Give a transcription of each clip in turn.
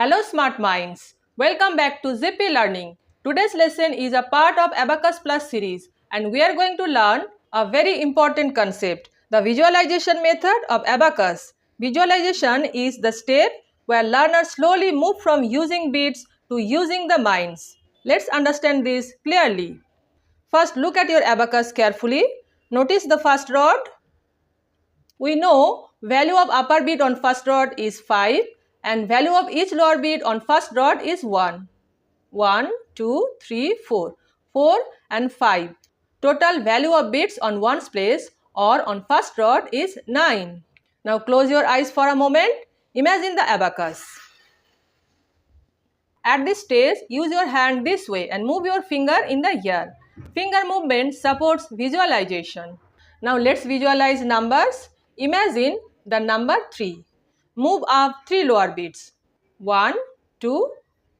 Hello smart minds, welcome back to Zippy Learning. Today's lesson is a part of Abacus Plus series and we are going to learn a very important concept, the visualization method of Abacus. Visualization is the step where learners slowly move from using beats to using the minds. Let's understand this clearly. First, look at your Abacus carefully. Notice the first rod. We know value of upper beat on first rod is 5 and value of each lower beat on first rod is 1. 1, 2, 3, 4. 4 and 5. Total value of beats on ones place or on first rod is 9. Now close your eyes for a moment. Imagine the abacus. At this stage, use your hand this way and move your finger in the air. Finger movement supports visualization. Now let's visualize numbers. Imagine the number 3. Move up 3 lower beats. 1, 2,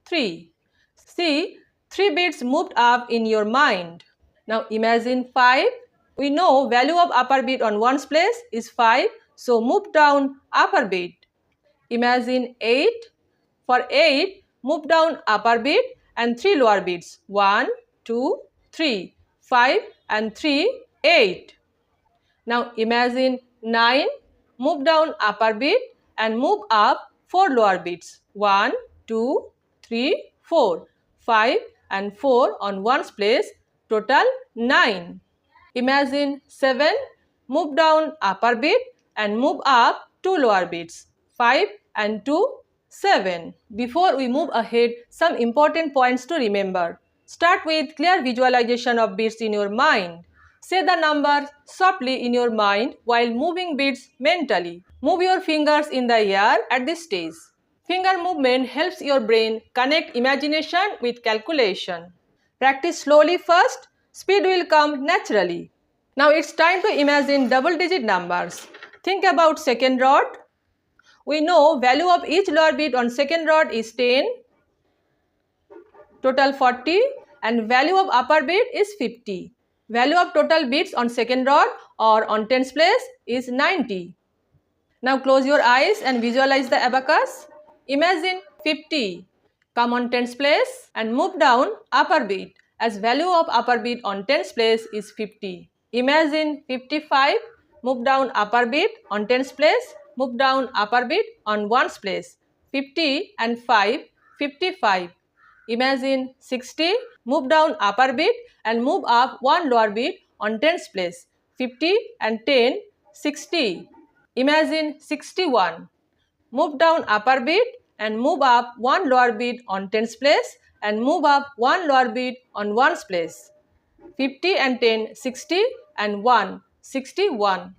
3. See, 3 beats moved up in your mind. Now imagine 5. We know value of upper beat on ones place is 5. So move down upper beat. Imagine 8. For 8, move down upper beat and 3 lower beats. 1, 2, 3, 5 and 3, 8. Now imagine 9, move down upper beat and move up 4 lower beats. 1, 2, 3, 4, 5 and 4 on ones place, total 9. Imagine 7, move down upper beat and move up 2 lower beats. 5 and 2, 7. Before we move ahead, some important points to remember. Start with clear visualization of beats in your mind. Say the number softly in your mind while moving beats mentally. Move your fingers in the air at this stage. Finger movement helps your brain connect imagination with calculation. Practice slowly first, speed will come naturally. Now it's time to imagine double-digit numbers. Think about second rod. We know value of each lower beat on second rod is 10, total 40 and value of upper beat is 50. Value of total beats on second rod or on tens place is 90. Now close your eyes and visualize the abacus. Imagine 50. Come on tens place and move down upper beat as value of upper beat on tens place is 50. Imagine 55. Move down upper beat on tens place. Move down upper beat on ones place. 50 and 5, 55. Imagine 60, move down upper beat and move up 1 lower beat on tens place. 50 and 10, 60. Imagine 61, move down upper beat and move up 1 lower beat on tens place and move up 1 lower beat on ones place. 50 and 10, 60 and 1, 61.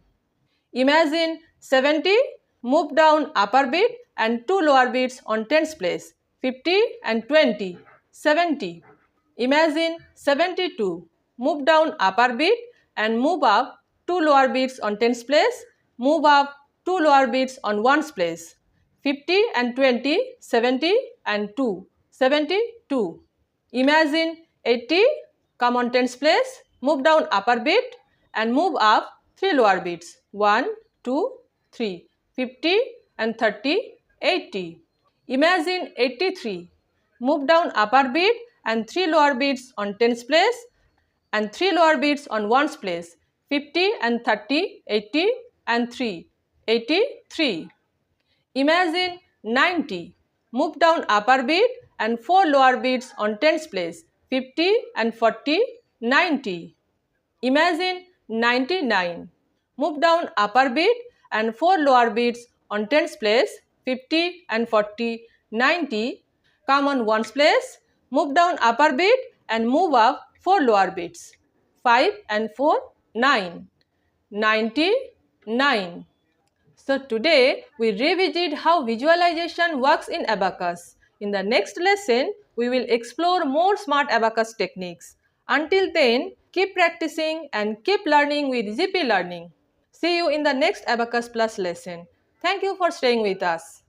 Imagine 70, move down upper beat and 2 lower beats on tens place. 50 and 20, 70. Imagine 72, move down upper beat and move up 2 lower beats on tens place, move up 2 lower beats on ones place. 50 and 20, 70 and 2, 72. Imagine 80, come on tens place, move down upper beat and move up 3 lower beats. 1, 2, 3, 50 and 30, 80. Imagine 83. Move down upper beat and 3 lower beats on tens place and 3 lower beats on ones place. 50 and 30, 80 and 3, 83. Imagine 90. Move down upper beat and 4 lower beats on tens place. 50 and 40, 90. Imagine 99. Move down upper beat and 4 lower beats on tens place. 50 and 40, 90. Come on ones place. Move down upper beat and move up 4 lower beats. 5 and 4, 9. 99. So today we revisit how visualization works in Abacus. In the next lesson, we will explore more smart Abacus techniques. Until then, keep practicing and keep learning with Zippy Learning. See you in the next Abacus Plus lesson. Thank you for staying with us.